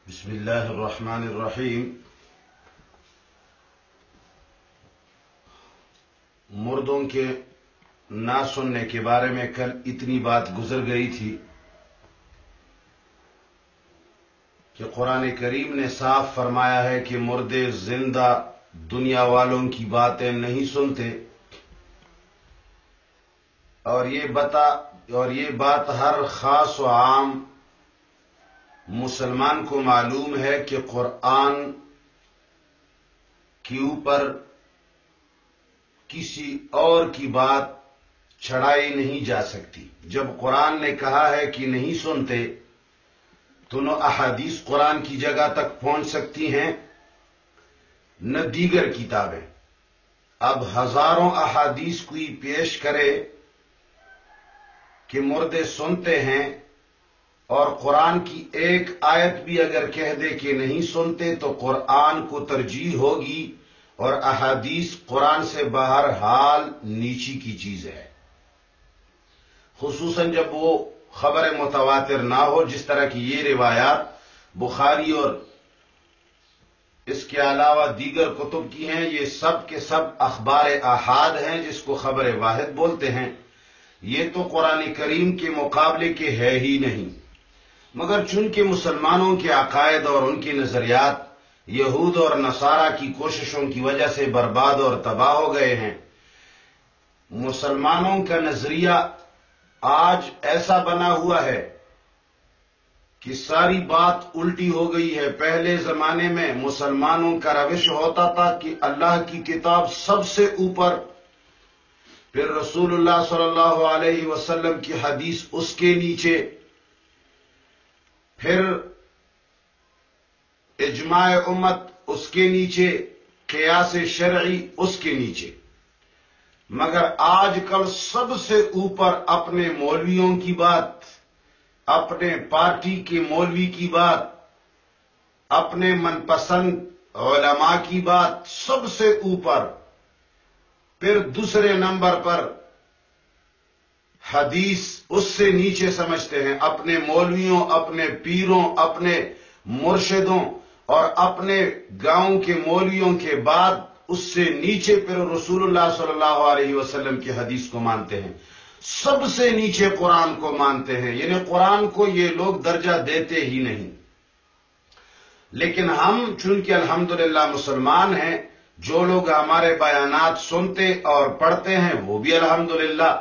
بسم اللہ الرحمن الرحیم۔ مردوں کے نہ سننے کے بارے میں کل اتنی بات گزر گئی تھی کہ قرآن کریم نے صاف فرمایا ہے کہ مردے زندہ دنیا والوں کی باتیں نہیں سنتے، اور یہ بات ہر خاص و عام مسلمان کو معلوم ہے کہ قرآن کے اوپر کسی اور کی بات چڑھائی نہیں جا سکتی۔ جب قرآن نے کہا ہے کہ نہیں سنتے تو نہ احادیث قرآن کی جگہ تک پہنچ سکتی ہیں نہ دیگر کتابیں۔ اب ہزاروں احادیث کوئی پیش کرے کہ مردے سنتے ہیں، اور قرآن کی ایک آیت بھی اگر کہہ دے کہ نہیں سنتے تو قرآن کو ترجیح ہوگی، اور احادیث قرآن سے بہرحال نیچی کی چیز ہے، خصوصاً جب وہ خبر متواتر نہ ہو، جس طرح کی یہ روایات بخاری اور اس کے علاوہ دیگر کتب کی ہیں۔ یہ سب کے سب اخبار احاد ہیں، جس کو خبر واحد بولتے ہیں۔ یہ تو قرآن کریم کے مقابلے کے ہے ہی نہیں، مگر چونکہ مسلمانوں کے عقائد اور ان کے نظریات یہود اور نصارہ کی کوششوں کی وجہ سے برباد اور تباہ ہو گئے ہیں، مسلمانوں کا نظریہ آج ایسا بنا ہوا ہے کہ ساری بات الٹی ہو گئی ہے۔ پہلے زمانے میں مسلمانوں کا روش ہوتا تھا کہ اللہ کی کتاب سب سے اوپر، پھر رسول اللہ صلی اللہ علیہ وسلم کی حدیث اس کے نیچے، پھر اجماع امت اس کے نیچے، قیاس شرعی اس کے نیچے۔ مگر آج کل سب سے اوپر اپنے مولویوں کی بات، اپنے پارٹی کے مولوی کی بات، اپنے من پسند علماء کی بات سب سے اوپر، پھر دوسرے نمبر پر حدیث اس سے نیچے سمجھتے ہیں۔ اپنے مولویوں، اپنے پیروں، اپنے مرشدوں اور اپنے گاؤں کے مولویوں کے بعد اس سے نیچے پھر رسول اللہ صلی اللہ علیہ وسلم کی حدیث کو مانتے ہیں، سب سے نیچے قرآن کو مانتے ہیں۔ یعنی قرآن کو یہ لوگ درجہ دیتے ہی نہیں۔ لیکن ہم چونکہ الحمدللہ مسلمان ہیں، جو لوگ ہمارے بیانات سنتے اور پڑھتے ہیں وہ بھی الحمدللہ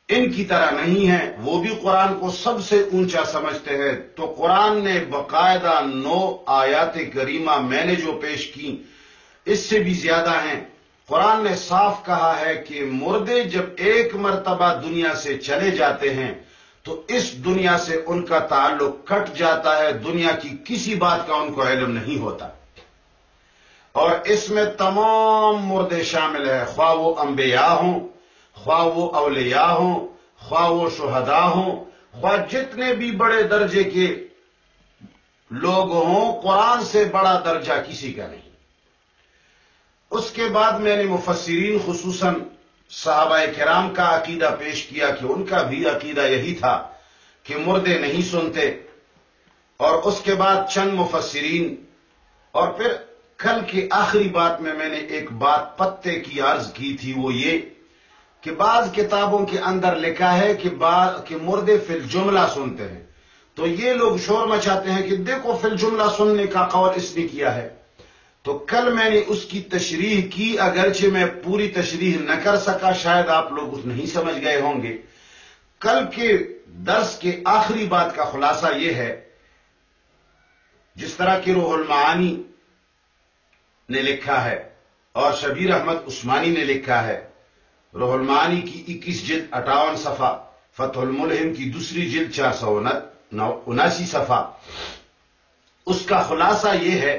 ان کی طرح نہیں ہیں، وہ بھی قرآن کو سب سے اونچا سمجھتے ہیں۔ تو قرآن نے باقاعدہ 9 آیات کریمہ میں نے جو پیش کی اس سے بھی زیادہ ہیں۔ قرآن نے صاف کہا ہے کہ مردے جب ایک مرتبہ دنیا سے چلے جاتے ہیں تو اس دنیا سے ان کا تعلق کٹ جاتا ہے، دنیا کی کسی بات کا ان کو علم نہیں ہوتا، اور اس میں تمام مردے شامل ہیں، خواہ وہ انبیاء ہوں، خواہ وہ اولیاء ہوں، خواہ وہ شہداء ہوں، خواہ جتنے بھی بڑے درجے کے لوگ ہوں، قرآن سے بڑا درجہ کسی کا نہیں۔ اس کے بعد میں نے مفسرین خصوصاً صحابہ کرام کا عقیدہ پیش کیا کہ ان کا بھی عقیدہ یہی تھا کہ مردے نہیں سنتے، اور اس کے بعد چند مفسرین، اور پھر کل کی آخری بات میں نے ایک بات پتے کی عرض کی تھی، وہ یہ کہ بعض کتابوں کے اندر لکھا ہے کہ مردے فی الجملہ سنتے ہیں، تو یہ لوگ شور مچاتے ہیں کہ دیکھو فی الجملہ سننے کا قول اس نے کیا ہے۔ تو کل میں نے اس کی تشریح کی، اگرچہ میں پوری تشریح نہ کر سکا، شاید آپ لوگ اس نہیں سمجھ گئے ہوں گے۔ کل کے درس کے آخری بات کا خلاصہ یہ ہے، جس طرح کہ روح المعانی نے لکھا ہے اور شبیر احمد عثمانی نے لکھا ہے، روح المعانی کی 21 جلد 58 صفحہ، فتح الملہم کی دوسری جلد 479 صفحہ، اس کا خلاصہ یہ ہے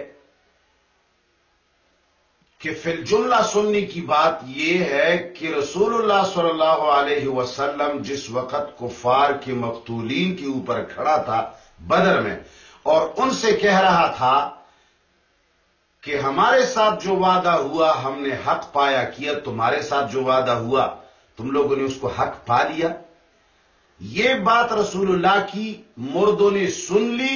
کہ فی الجملہ سننے کی بات یہ ہے کہ رسول اللہ صلی اللہ علیہ وسلم جس وقت کفار کے مقتولین کے اوپر کھڑا تھا بدر میں، اور ان سے کہہ رہا تھا کہ ہمارے ساتھ جو وعدہ ہوا ہم نے حق پایا کیا، تمہارے ساتھ جو وعدہ ہوا تم لوگوں نے اس کو حق پا لیا، یہ بات رسول اللہ کی مردوں نے سن لی،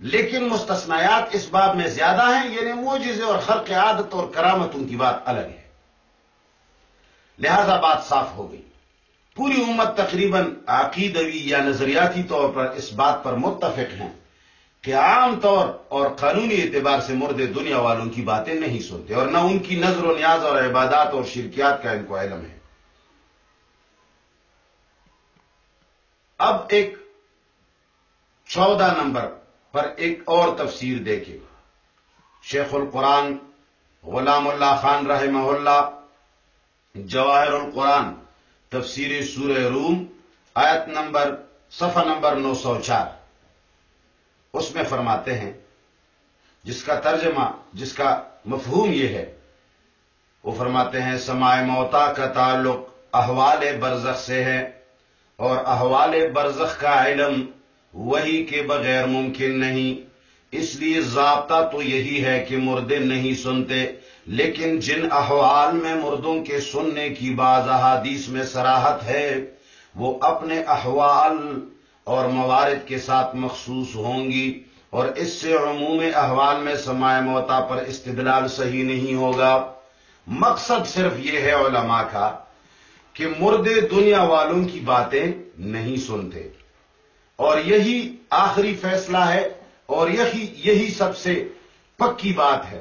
لیکن مستثنیات اس باب میں زیادہ ہیں، یعنی معجزے اور خرق عادت اور کرامتوں کی بات الگ ہے۔ لہذا بات صاف ہو گئی۔ پوری امت تقریباً عقیدوی یا نظریاتی طور پر اس بات پر متفق ہیں کہ عام طور اور قانونی اعتبار سے مردے دنیا والوں کی باتیں نہیں سنتے، اور نہ ان کی نظر و نیاز اور عبادات اور شرکیات کا ان کو علم ہے۔ اب ایک 14 نمبر پر ایک اور تفسیر دیکھیں۔ شیخ القرآن غلام اللہ خان رحمہ اللہ جواہر القرآن تفسیر سورہ روم آیت نمبر صفحہ نمبر 904، اس میں فرماتے ہیں، جس کا ترجمہ، جس کا مفہوم یہ ہے، وہ فرماتے ہیں سماع موتا کا تعلق احوال برزخ سے ہے، اور احوال برزخ کا علم وہی کے بغیر ممکن نہیں، اس لیے ضابطہ تو یہی ہے کہ مردے نہیں سنتے، لیکن جن احوال میں مردوں کے سننے کی بعض احادیث میں صراحت ہے وہ اپنے احوال اور موارد کے ساتھ مخصوص ہوں گی، اور اس سے عموم احوال میں سماع موتا پر استدلال صحیح نہیں ہوگا۔ مقصد صرف یہ ہے علماء کا کہ مردے دنیا والوں کی باتیں نہیں سنتے، اور یہی آخری فیصلہ ہے، اور یہی سب سے پکی بات ہے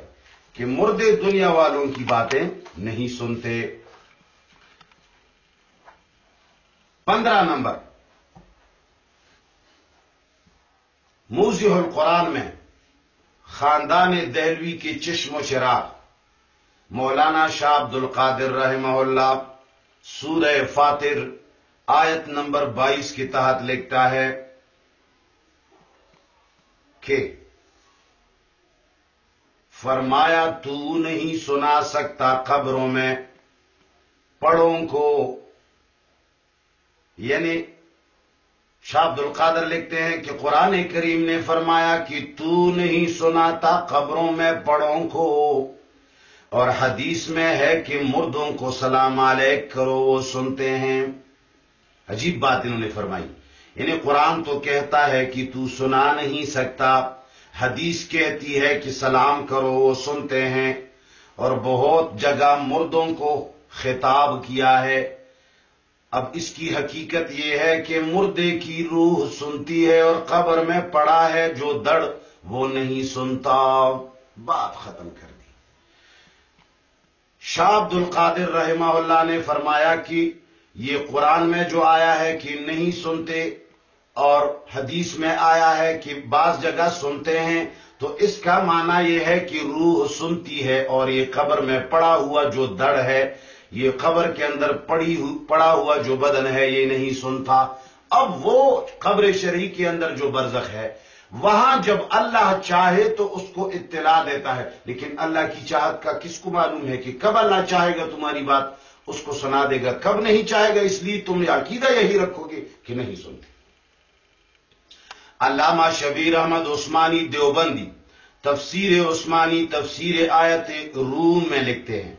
کہ مردے دنیا والوں کی باتیں نہیں سنتے۔ 15 نمبر، موضح القرآن میں خاندان دہلوی کے چشم و چراغ مولانا شاہ عبد القادر رحمہ اللہ سورہ فاطر آیت نمبر 22 کے تحت لکھتا ہے کہ فرمایا تو نہیں سنا سکتا قبروں میں پڑوں کو، یعنی شاہ عبد القادر لکھتے ہیں کہ قرآن کریم نے فرمایا کہ تو نہیں سناتا قبروں میں پڑوں کو، اور حدیث میں ہے کہ مردوں کو سلام علیک کرو وہ سنتے ہیں۔ عجیب بات انہوں نے فرمائی، یعنی قرآن تو کہتا ہے کہ تو سنا نہیں سکتا، حدیث کہتی ہے کہ سلام کرو وہ سنتے ہیں، اور بہت جگہ مردوں کو خطاب کیا ہے۔ اب اس کی حقیقت یہ ہے کہ مردے کی روح سنتی ہے، اور قبر میں پڑا ہے جو دڑ وہ نہیں سنتا۔ بات ختم کر دی۔ شاہ عبد القادر رحمہ اللہ نے فرمایا کہ یہ قرآن میں جو آیا ہے کہ نہیں سنتے، اور حدیث میں آیا ہے کہ بعض جگہ سنتے ہیں، تو اس کا معنی یہ ہے کہ روح سنتی ہے، اور یہ قبر میں پڑا ہوا جو دڑ ہے، یہ قبر کے اندر پڑا ہوا جو بدن ہے، یہ نہیں سنتا۔ اب وہ قبر شرعی کے اندر جو برزخ ہے، وہاں جب اللہ چاہے تو اس کو اطلاع دیتا ہے، لیکن اللہ کی چاہت کا کس کو معلوم ہے کہ کب اللہ چاہے گا تمہاری بات اس کو سنا دے گا، کب نہیں چاہے گا، اس لیے تم عقیدہ یہی رکھو گے کہ نہیں سنتے۔ علامہ شبیر احمد عثمانی دیوبندی تفسیر عثمانی تفسیر آیت روم میں لکھتے ہیں،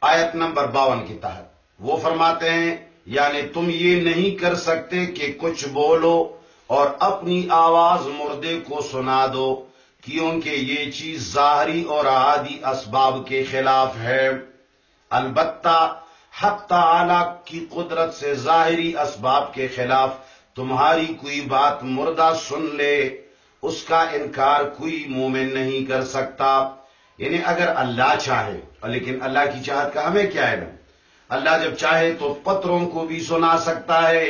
آیت نمبر 52 کے تحت وہ فرماتے ہیں، یعنی تم یہ نہیں کر سکتے کہ کچھ بولو اور اپنی آواز مردے کو سنا دو، کیونکہ یہ چیز ظاہری اور عادی اسباب کے خلاف ہے۔ البتہ حق تعالی کی قدرت سے ظاہری اسباب کے خلاف تمہاری کوئی بات مردہ سن لے، اس کا انکار کوئی مومن نہیں کر سکتا۔ یعنی اگر اللہ چاہے، لیکن اللہ کی چاہت کا ہمیں کیا علم، اللہ جب چاہے تو پتھروں کو بھی سنا سکتا ہے،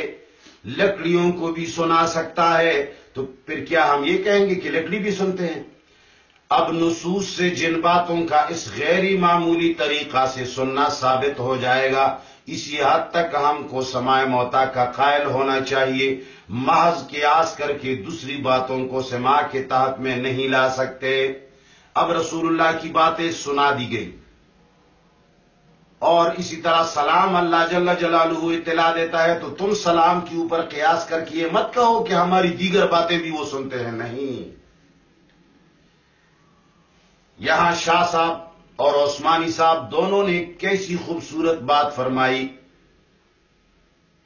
لکڑیوں کو بھی سنا سکتا ہے، تو پھر کیا ہم یہ کہیں گے کہ لکڑی بھی سنتے ہیں؟ اب نصوص سے جن باتوں کا اس غیر معمولی طریقہ سے سننا ثابت ہو جائے گا، اسی حد تک ہم کو سماع موتا کا قائل ہونا چاہیے، محض قیاس کر کے دوسری باتوں کو سماع کے تحت میں نہیں لا سکتے۔ اب رسول اللہ کی باتیں سنا دی گئی، اور اسی طرح سلام اللہ جل جلالہ اطلاع دیتا ہے، تو تم سلام کے اوپر قیاس کر کے یہ مت کہو کہ ہماری دیگر باتیں بھی وہ سنتے ہیں، نہیں۔ یہاں شاہ صاحب اور عثمانی صاحب دونوں نے کیسی خوبصورت بات فرمائی۔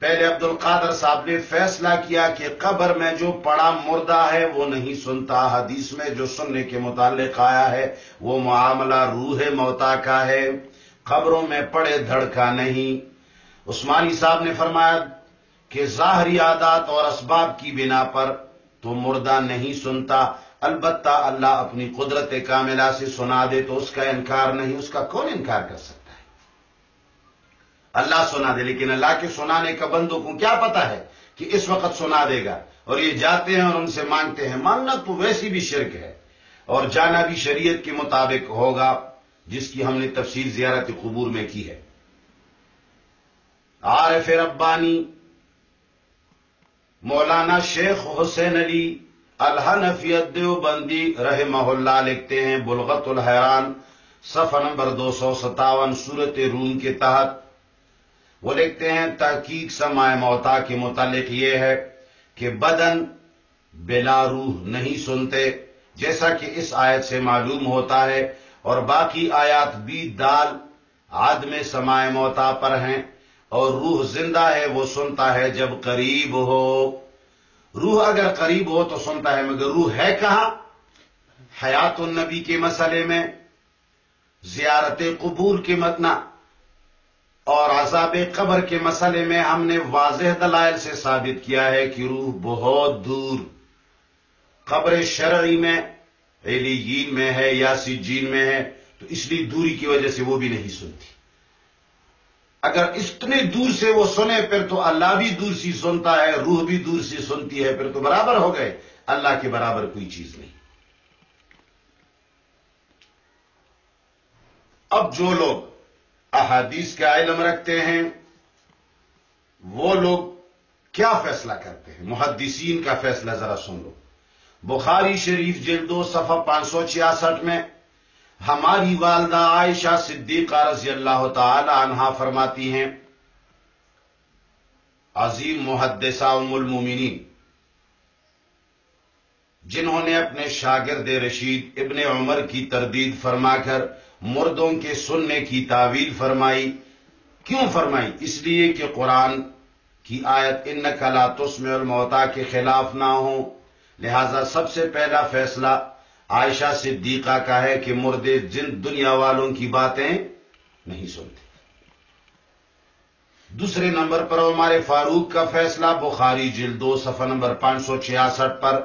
پہلے عبد القادر صاحب نے فیصلہ کیا کہ قبر میں جو پڑا مردہ ہے وہ نہیں سنتا، حدیث میں جو سننے کے متعلق آیا ہے وہ معاملہ روح موتا کا ہے، قبروں میں پڑے دھڑکا نہیں۔ عثمانی صاحب نے فرمایا کہ ظاہری عادات اور اسباب کی بنا پر تو مردہ نہیں سنتا، البتہ اللہ اپنی قدرت کاملہ سے سنا دے تو اس کا انکار نہیں، اس کا کون انکار کر سکتا ہے؟ اللہ سنا دے، لیکن اللہ کے سنانے کا بندوں کو کیا پتا ہے کہ اس وقت سنا دے گا، اور یہ جاتے ہیں اور ان سے مانگتے ہیں۔ مانگنا تو ویسی بھی شرک ہے، اور جانا بھی شریعت کے مطابق ہوگا، جس کی ہم نے تفصیل زیارت قبور میں کی ہے۔ عارف ربانی مولانا شیخ حسین علی الحنفی دیوبندی رحمہ اللہ لکھتے ہیں بلغت الحیران صفحہ نمبر 257 سورۃ روم کے تحت، وہ لکھتے ہیں تحقیق سماع موتا کے متعلق یہ ہے کہ بدن بلا روح نہیں سنتے، جیسا کہ اس آیت سے معلوم ہوتا ہے، اور باقی آیات بھی دال عدم سماع موتا پر ہیں، اور روح زندہ ہے وہ سنتا ہے جب قریب ہو۔ روح اگر قریب ہو تو سنتا ہے، مگر روح ہے کہاں؟ حیات النبی کے مسئلے میں، زیارت قبور کے متنا اور عذاب قبر کے مسئلے میں ہم نے واضح دلائل سے ثابت کیا ہے کہ روح بہت دور قبر شرعی میں علیین میں ہے یا سجین میں ہے، تو اس لیے دوری کی وجہ سے وہ بھی نہیں سنتی۔ اگر اتنے دور سے وہ سنے پھر تو اللہ بھی دور سے سنتا ہے، روح بھی دور سے سنتی ہے، پھر تو برابر ہو گئے، اللہ کے برابر کوئی چیز نہیں۔ اب جو لوگ احادیث کا علم رکھتے ہیں وہ لوگ کیا فیصلہ کرتے ہیں؟ محدثین کا فیصلہ ذرا سن لو۔ بخاری شریف جلد 2 صفحہ 566 میں ہماری والدہ عائشہ صدیقہ رضی اللہ تعالی عنہا فرماتی ہیں، عظیم محدثہ ام المومنین جنہوں نے اپنے شاگرد رشید ابن عمر کی تردید فرما کر مردوں کے سننے کی تعویل فرمائی۔ کیوں فرمائی؟ اس لیے کہ قرآن کی آیت انک لا تسمع الموتیٰ کے خلاف نہ ہو، لہذا سب سے پہلا فیصلہ عائشہ صدیقہ کا ہے کہ مردے جن دنیا والوں کی باتیں نہیں سنتے۔ دوسرے نمبر پر عمر فاروق کا فیصلہ بخاری جلد 2 صفحہ نمبر 566 پر،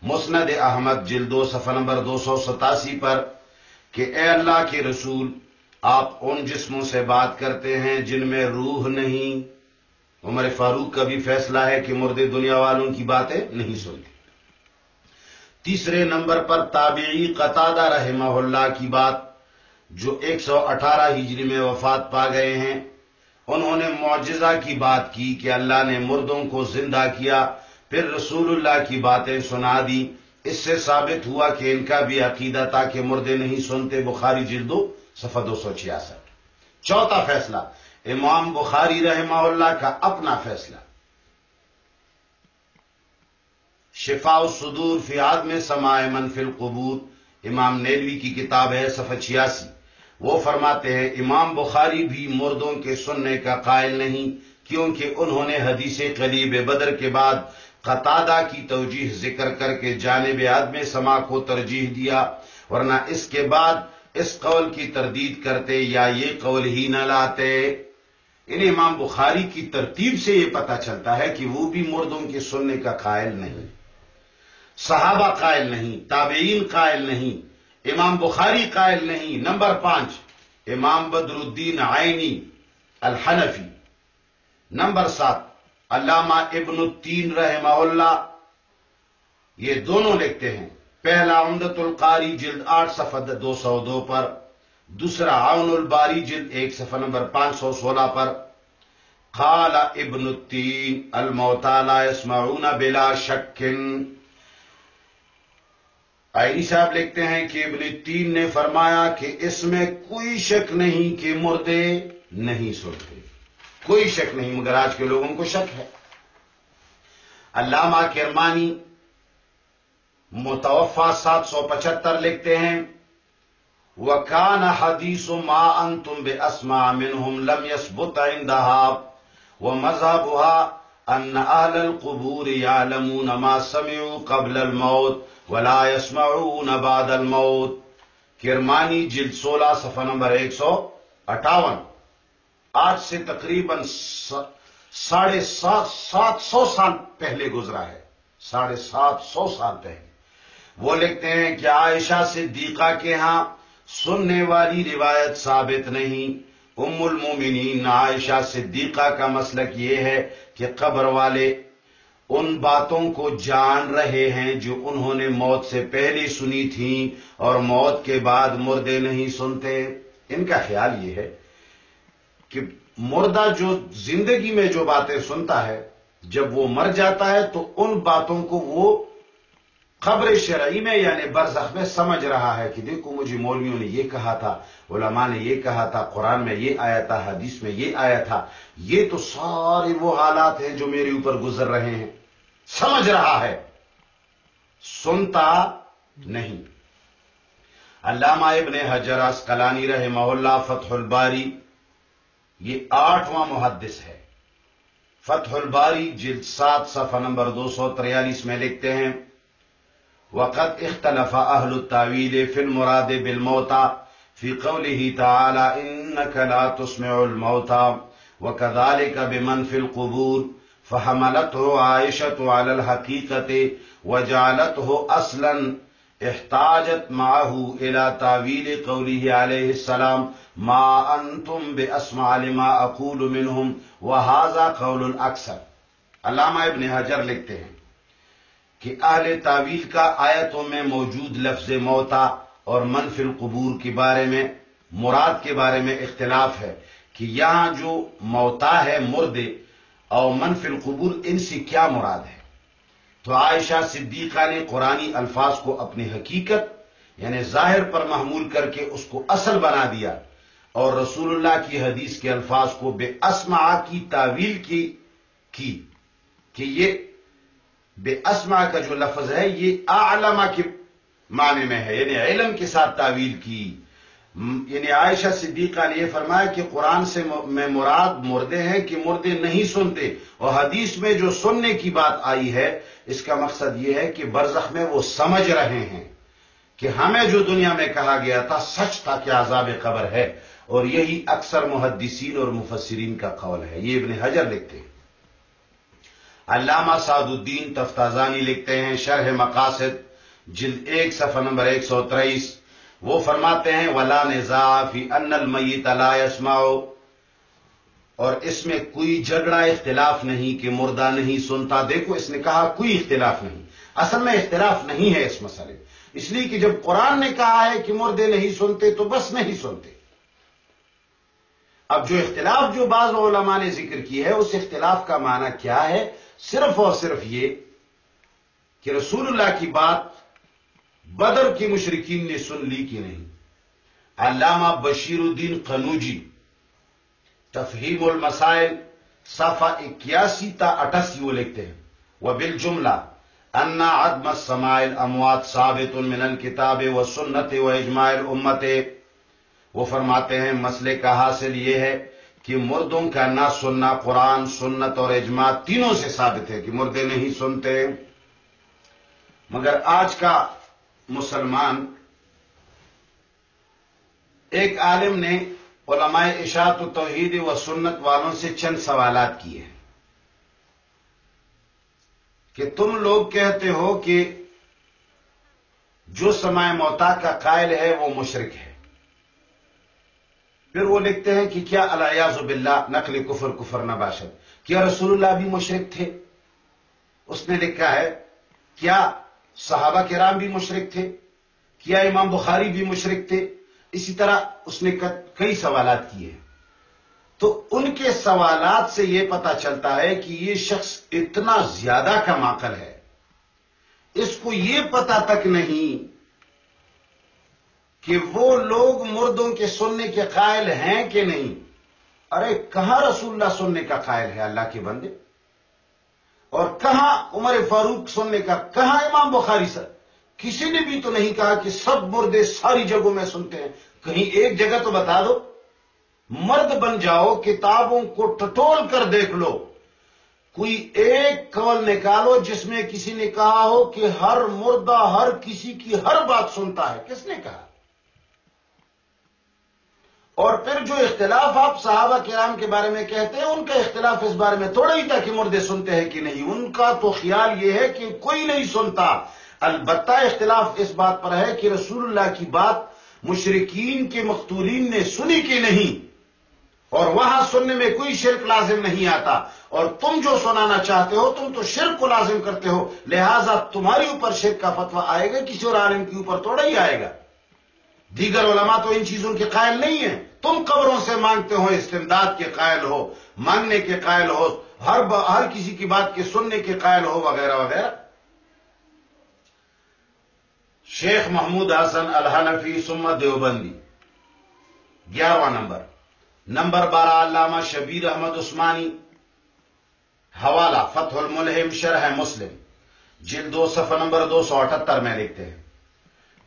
مسند احمد جلد 2 صفحہ نمبر 287 پر کہ اے اللہ کے رسول آپ ان جسموں سے بات کرتے ہیں جن میں روح نہیں۔ عمر فاروق کا بھی فیصلہ ہے کہ مردے دنیا والوں کی باتیں نہیں سنتے۔ تیسرے نمبر پر تابعی قتادہ رحمہ اللہ کی بات، جو 118 ہجری میں وفات پا گئے ہیں، انہوں نے معجزہ کی بات کی کہ اللہ نے مردوں کو زندہ کیا، پھر رسول اللہ کی باتیں سنا دی۔ اس سے ثابت ہوا کہ ان کا بھی عقیدہ تھا کہ مردے نہیں سنتے، بخاری جلد 2 صفحہ 266۔ چوتھا فیصلہ امام بخاری رحمہ اللہ کا اپنا فیصلہ، شفاء الصدور فی عدم سماع من فی القبور، امام نیلوی کی کتاب ہے صفحہ 86۔ وہ فرماتے ہیں امام بخاری بھی مردوں کے سننے کا قائل نہیں، کیونکہ انہوں نے حدیث قلیب بدر کے بعد قتادہ کی توجیح ذکر کر کے جانب عدم سماع کو ترجیح دیا، ورنہ اس کے بعد اس قول کی تردید کرتے یا یہ قول ہی نہ لاتے۔ ان امام بخاری کی ترتیب سے یہ پتہ چلتا ہے کہ وہ بھی مردوں کے سننے کا قائل نہیں، صحابہ قائل نہیں، تابعین قائل نہیں، امام بخاری قائل نہیں۔ نمبر 5 امام بدر الدین عینی الحنفی۔ نمبر 7 علامہ ابن التین رحمہ اللہ، یہ دونوں لکھتے ہیں، پہلا عمدۃ القاری جلد 8 صفحہ 202 پر، دوسرا عون الباری جلد 1 صفحہ نمبر 516 پر، قال ابن التین الموتى لا يسمعون بلا شک۔ عینی صاحب لکھتے ہیں کہ ابن التین نے فرمایا کہ اس میں کوئی شک نہیں کہ مردے نہیں سنتے، کوئی شک نہیں، مگر آج کے لوگوں کو شک ہے۔ علامہ کرمانی متوفا 775 لکھتے ہیں، وَكَانَ حَدِيثُ مَا أَنْتُمْ بِأَسْمَعَ مِنْهُمْ لَمْ يَثْبُتْ عِنْدَهَا، وَمَذْهَبُهَا أَنَّ أَهْلَ الْقُبُورِ يَعْلَمُونَ مَا سَمِعُوا قَبْلَ الْمَوْتِ وَلَا يَسْمَعُونَ بَعْدَ الْمَوْتِ۔ کرمانی جلد 16 صفحہ نمبر 158۔ آج سے تقریباً 750 سال پہلے گزرا ہے، 750 سال پہلے۔ وہ لکھتے ہیں کہ عائشہ صدیقہ کے ہاں سننے والی روایت ثابت نہیں۔ ام المومنین عائشہ صدیقہ کا مسلک یہ ہے کہ قبر والے ان باتوں کو جان رہے ہیں جو انہوں نے موت سے پہلے سنی تھیں، اور موت کے بعد مردے نہیں سنتے۔ ان کا خیال یہ ہے کہ مردہ جو زندگی میں جو باتیں سنتا ہے، جب وہ مر جاتا ہے تو ان باتوں کو وہ قبر شرعی میں یعنی برزخ میں سمجھ رہا ہے کہ دیکھو مجھے مولویوں نے یہ کہا تھا، علماء نے یہ کہا تھا، قرآن میں یہ آیا تھا، حدیث میں یہ آیا تھا، یہ تو سارے وہ حالات ہیں جو میرے اوپر گزر رہے ہیں، سمجھ رہا ہے، سنتا نہیں۔ علامہ ابن حجر عسقلانی رحمہ اللہ فتح الباری یہ 8واں محدث ہے۔ فتح الباری جلد 7 صفحہ نمبر 243 میں لکھتے ہیں وَقَدْ اخْتَلَفَ أَهْلُ التَّأْوِيلِ فِي الْمُرَادِ بِالْمَوْتَى فِي قَوْلِهِ تَعَالَى إِنَّكَ لَا تُسْمِعُ الْمَوْتَى وَكَذَلِكَ بِمَنْ فِي الْقُبُورِ فَحَمَلَتْهُ عَائِشَةُ عَلَى الْحَقِيقَةِ وَجَعَلَتْهُ أَصْلًا احتاجت معه إلى تاويل قوله عليه السلام ما أنتم بأسمع لما أقول منهم وهذا قول الأكثر۔ علامہ ابن حجر لکھتے ہیں کہ اہل تاویل کا آیتوں میں موجود لفظ موتا اور من فی القبور کے بارے میں، مراد کے بارے میں اختلاف ہے کہ یہاں جو موتا ہے مردے اور من فی القبور ان سے کیا مراد ہے۔ تو عائشہ صدیقہ نے قرآنی الفاظ کو اپنی حقیقت یعنی ظاہر پر محمول کر کے اس کو اصل بنا دیا، اور رسول اللہ کی حدیث کے الفاظ کو بے اسمع کی تعویل کی کہ یہ بے اسمع کا جو لفظ ہے یہ اعلم کے معنی میں ہے، یعنی علم کے ساتھ تعویل کی۔ یعنی عائشہ صدیقہ نے یہ فرمایا کہ قرآن سے میں مراد مردے ہیں کہ مردے نہیں سنتے، اور حدیث میں جو سننے کی بات آئی ہے اس کا مقصد یہ ہے کہ برزخ میں وہ سمجھ رہے ہیں کہ ہمیں جو دنیا میں کہا گیا تھا سچ تھا کہ عذاب قبر ہے، اور یہی اکثر محدثین اور مفسرین کا قول ہے۔ یہ ابن حجر لکھتے ہیں۔ علامہ سعد الدین تفتازانی لکھتے ہیں شرح مقاصد جلد 1 صفحہ نمبر 123، وہ فرماتے ہیں وَلَا نِزَاعَ فِي أَنَّ الْمَيِّتَ لَا يَسْمَعُ، اور اس میں کوئی جھگڑا اختلاف نہیں کہ مردہ نہیں سنتا۔ دیکھو اس نے کہا کوئی اختلاف نہیں، اصل میں اختلاف نہیں ہے اس مسئلے، اس لیے کہ جب قرآن نے کہا ہے کہ مردے نہیں سنتے تو بس نہیں سنتے۔ اب جو اختلاف جو بعض علماء نے ذکر کی ہے اس اختلاف کا معنی کیا ہے؟ صرف اور صرف یہ کہ رسول اللہ کی بات بدر کی مشرکین نے سن لی کہ نہیں۔ علامہ بشیر الدین قنوجی تفہیم المسائل صفحہ 81 تا 88 وہ لکھتے ہیں وبالجملہ ان عدم السماع الاموات ثابت من الکتاب والسنت واجماع الامت۔ وہ فرماتے ہیں مسئلے کا حاصل یہ ہے کہ مردوں کا نہ سننا قرآن، سنت اور اجماع تینوں سے ثابت ہے کہ مردے نہیں سنتے۔ مگر آج کا مسلمان، ایک عالم نے علماء اشاعت و توحید و سنت والوں سے چند سوالات کیے ہیں کہ تم لوگ کہتے ہو کہ جو سماع موتا کا قائل ہے وہ مشرک ہے۔ پھر وہ لکھتے ہیں کہ کیا العیاذ باللہ نقل کفر کفر نہ باشد، کیا رسول اللہ بھی مشرک تھے؟ اس نے لکھا ہے کیا صحابہ کرام بھی مشرک تھے؟ کیا امام بخاری بھی مشرک تھے؟ اسی طرح اس نے کئی سوالات کیے ہیں۔ تو ان کے سوالات سے یہ پتا چلتا ہے کہ یہ شخص اتنا زیادہ کم عقل ہے، اس کو یہ پتا تک نہیں کہ وہ لوگ مردوں کے سننے کے قائل ہیں کہ نہیں۔ ارے کہاں رسول اللہ سننے کا قائل ہے اللہ کے بندے، اور کہاں عمر فاروق سننے کا، کہاں امام بخاری سر؟ کسی نے بھی تو نہیں کہا کہ سب مردے ساری جگہوں میں سنتے ہیں، کہیں ایک جگہ تو بتا دو۔ مرد بن جاؤ, کتابوں کو ٹٹول کر دیکھ لو, کوئی ایک قول نکالو جس میں کسی نے کہا ہو کہ ہر مردہ ہر کسی کی ہر بات سنتا ہے. کس نے کہا؟ اور پھر جو اختلاف آپ صحابہ کرام کے بارے میں کہتے ہیں, ان کا اختلاف اس بارے میں تھوڑا ہی تھا کہ مردے سنتے ہیں کہ نہیں. ان کا تو خیال یہ ہے کہ کوئی نہیں سنتا. البتہ اختلاف اس بات پر ہے کہ رسول اللہ کی بات مشرکین کے مقتولین نے سنی کہ نہیں, اور وہاں سننے میں کوئی شرک لازم نہیں آتا. اور تم جو سنانا چاہتے ہو تم تو شرک کو لازم کرتے ہو, لہذا تمہاری اوپر شرک کا فتویٰ آئے گا, کسی اور عالم کے اوپر تھوڑا ہی آئے گا. دیگر علماء تو ان چیزوں کے قائل نہیں ہیں. تم قبروں سے مانگتے ہو, استمداد کے قائل ہو, مانگنے کے قائل ہو, ہر کسی کی بات کے سننے کے قائل ہو, وغیرہ وغیرہ. شیخ محمود حسن الحنفی ثم دیوبندی 11واں نمبر. نمبر 12 علامہ شبیر احمد عثمانی. حوالہ فتح الملہم شرح مسلم جلد 2 صفحہ نمبر 278 میں لکھتے ہیں,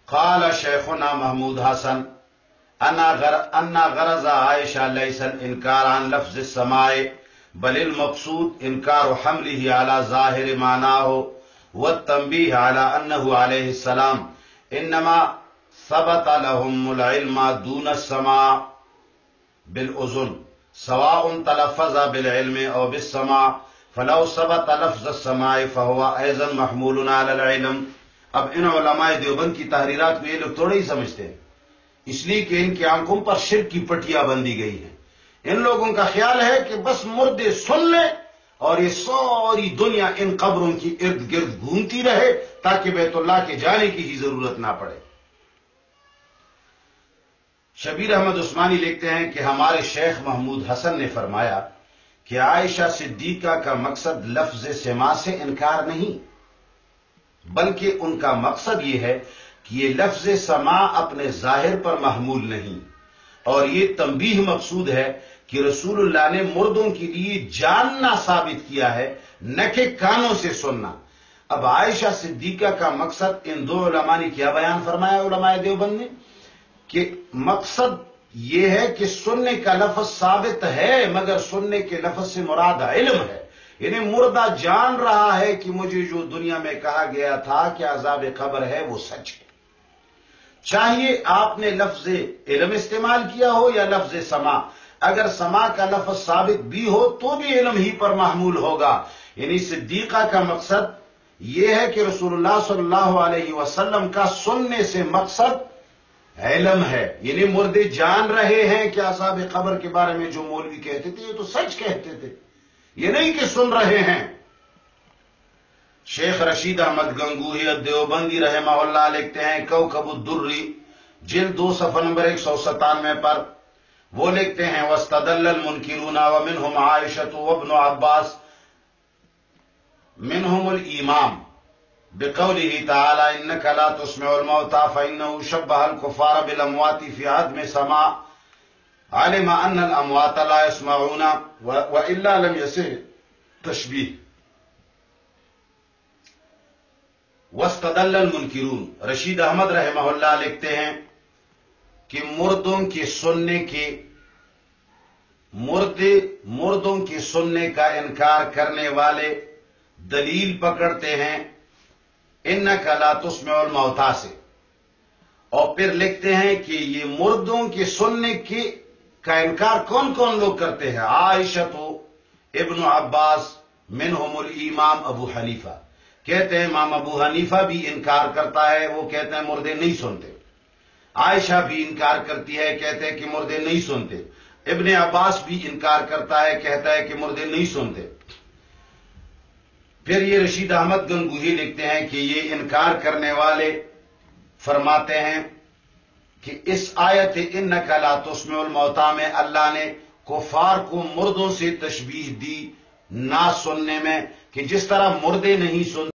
قال شیخنا محمود حسن ان غرض عائشہ لیس الانکار عن لفظ السماع بل المقصود انکار حمله على ظاہر معناه والتنبیہ على انه علیہ السلام انما ثبت لهم العلم دون السماع بالاذن سواء تلفظ بالعلم او بالسماع فلو ثبت لفظ السماع فهو ايضا محمول على العلم. اب ان علماء دیوبند کی تحریرات کو یہ لوگ تھوڑے ہی سمجھتے ہیں, اس لیے کہ ان کی آنکھوں پر شرک کی پٹیاں بندھی گئی ہیں. ان لوگوں کا خیال ہے کہ بس مردے سن لیں اور یہ ساری دنیا ان قبروں کی ارد گرد گھومتی رہے تاکہ بیت اللہ کے جانے کی ہی ضرورت نہ پڑے. شبیر احمد عثمانی لکھتے ہیں کہ ہمارے شیخ محمود حسن نے فرمایا کہ عائشہ صدیقہ کا مقصد لفظ سماع سے انکار نہیں, بلکہ ان کا مقصد یہ ہے کہ یہ لفظ سماع اپنے ظاہر پر محمول نہیں, اور یہ تنبیہ مقصود ہے کہ رسول اللہ نے مردوں کے لیے جاننا ثابت کیا ہے, نہ کہ کانوں سے سننا. اب عائشہ صدیقہ کا مقصد ان دو علماء نے کیا بیان فرمایا علماء دیوبند نے, کہ مقصد یہ ہے کہ سننے کا لفظ ثابت ہے مگر سننے کے لفظ سے مراد علم ہے. یعنی مردہ جان رہا ہے کہ مجھے جو دنیا میں کہا گیا تھا کہ عذاب قبر ہے وہ سچ ہے, چاہیے آپ نے لفظ علم استعمال کیا ہو یا لفظ سماع. اگر سماع کا لفظ ثابت بھی ہو تو بھی علم ہی پر محمول ہوگا. یعنی صدیقہ کا مقصد یہ ہے کہ رسول اللہ صلی اللہ علیہ وسلم کا سننے سے مقصد علم ہے. یعنی مردے جان رہے ہیں کہ عذاب قبر کے بارے میں جو مولوی کہتے تھے یہ تو سچ کہتے تھے, یہ نہیں کہ سن رہے ہیں. شیخ رشید احمد گنگوہی دیوبندی رحمہ اللہ لکھتے ہیں کوکب الدری جلد 2 صفحہ نمبر 197 پر, وہ لکھتے ہیں واستدل المنکرون ومنهم عائشہ وابن عباس منهم الامام بقوله تعالى انك لا تسمع الموتى فانه شبه الكفار بالاموات في عدم سماع علم ان الاموات لا يسمعون والا لم يصح تشبیہ. واستدل المنکرون, رشید احمد رحمہ اللہ لکھتے ہیں کہ مردوں کے سننے کا انکار کرنے والے دلیل پکڑتے ہیں انک لا تسمع الموتى سے, اور پھر لکھتے ہیں کہ یہ مردوں کے سننے کا انکار کون کون لوگ کرتے ہیں؟ عائشہ تو ابن عباس منہم الامام ابو حنیفہ. کہتے ہیں امام ابو حنیفہ بھی انکار کرتا ہے, وہ کہتے ہیں مردے نہیں سنتے. عائشہ بھی انکار کرتی ہے, کہتے ہیں کہ مردے نہیں سنتے. ابن عباس بھی انکار کرتا ہے, کہتا ہے کہ مردے نہیں سنتے. پھر یہ رشید احمد گنگوہی لکھتے ہیں کہ یہ انکار کرنے والے فرماتے ہیں کہ اس آیت انک لا تسمع الموتى میں اللہ نے کفار کو مردوں سے تشبیہ دی نہ سننے میں, کہ جس طرح مردے نہیں سنتے